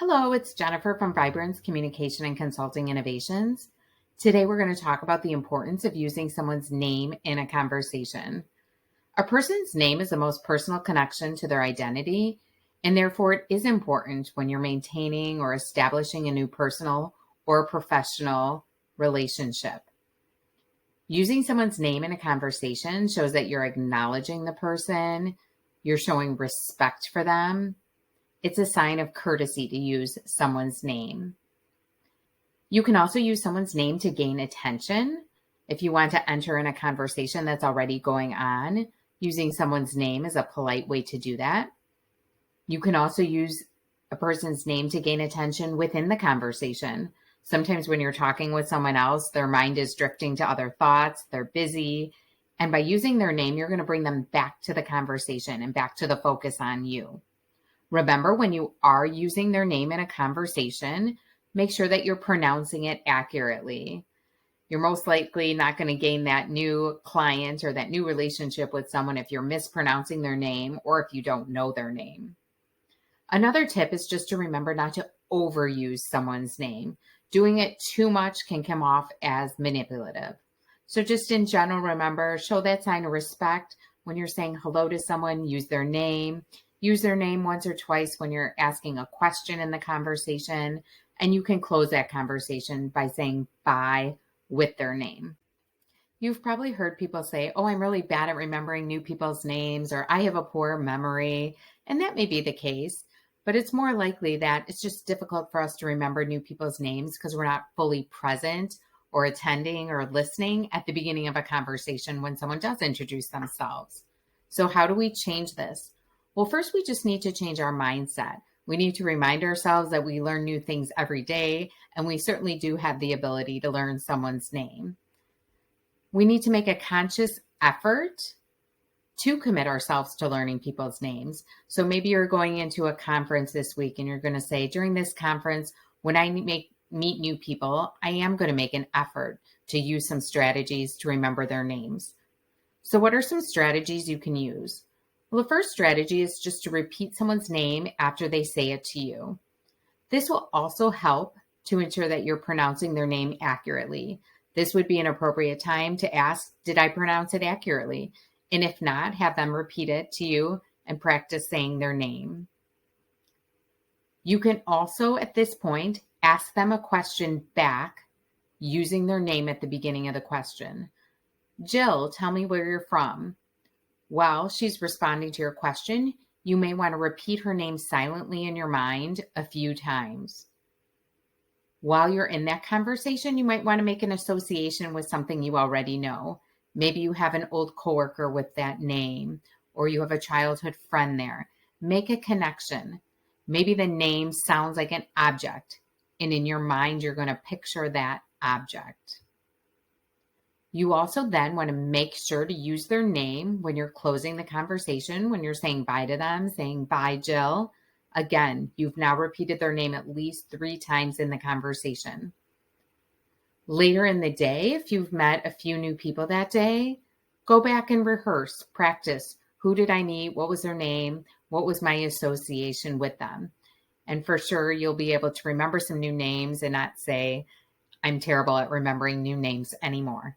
Hello, it's Jennifer from Vybrence Communication and Consulting Innovations. Today we're going to talk about the importance of using someone's name in a conversation. A person's name is the most personal connection to their identity, and therefore it is important when you're maintaining or establishing a new personal or professional relationship. Using someone's name in a conversation shows that you're acknowledging the person, you're showing respect for them. It's a sign of courtesy to use someone's name. You can also use someone's name to gain attention. If you want to enter in a conversation that's already going on, using someone's name is a polite way to do that. You can also use a person's name to gain attention within the conversation. Sometimes when you're talking with someone else, their mind is drifting to other thoughts, they're busy. And by using their name, you're going to bring them back to the conversation and back to the focus on you. Remember, when you are using their name in a conversation, make sure that you're pronouncing it accurately. You're most likely not going to gain that new client or that new relationship with someone if you're mispronouncing their name or if you don't know their name. Another tip is just to remember not to overuse someone's name. Doing it too much can come off as manipulative. So just in general, remember, show that sign of respect. When you're saying hello to someone, use their name. Use their name once or twice when you're asking a question in the conversation, and you can close that conversation by saying bye with their name. You've probably heard people say, oh, I'm really bad at remembering new people's names, or I have a poor memory, and that may be the case, but it's more likely that it's just difficult for us to remember new people's names because we're not fully present or attending or listening at the beginning of a conversation when someone does introduce themselves. So how do we change this? Well, first, we just need to change our mindset. We need to remind ourselves that we learn new things every day, and we certainly do have the ability to learn someone's name. We need to make a conscious effort to commit ourselves to learning people's names. So maybe you're going into a conference this week and you're going to say, during this conference, when I meet new people, I am going to make an effort to use some strategies to remember their names. So what are some strategies you can use? Well, the first strategy is just to repeat someone's name after they say it to you. This will also help to ensure that you're pronouncing their name accurately. This would be an appropriate time to ask, did I pronounce it accurately? And if not, have them repeat it to you and practice saying their name. You can also, at this point, ask them a question back using their name at the beginning of the question. Jill, tell me where you're from. While she's responding to your question, you may want to repeat her name silently in your mind a few times. While you're in that conversation, you might want to make an association with something you already know. Maybe you have an old coworker with that name, or you have a childhood friend there. Make a connection. Maybe the name sounds like an object, and in your mind, you're going to picture that object. You also then want to make sure to use their name when you're closing the conversation, when you're saying bye to them, saying bye, Jill. Again, you've now repeated their name at least 3 times in the conversation. Later in the day, if you've met a few new people that day, go back and rehearse, practice. Who did I meet? What was their name? What was my association with them? And for sure, you'll be able to remember some new names and not say, I'm terrible at remembering new names anymore.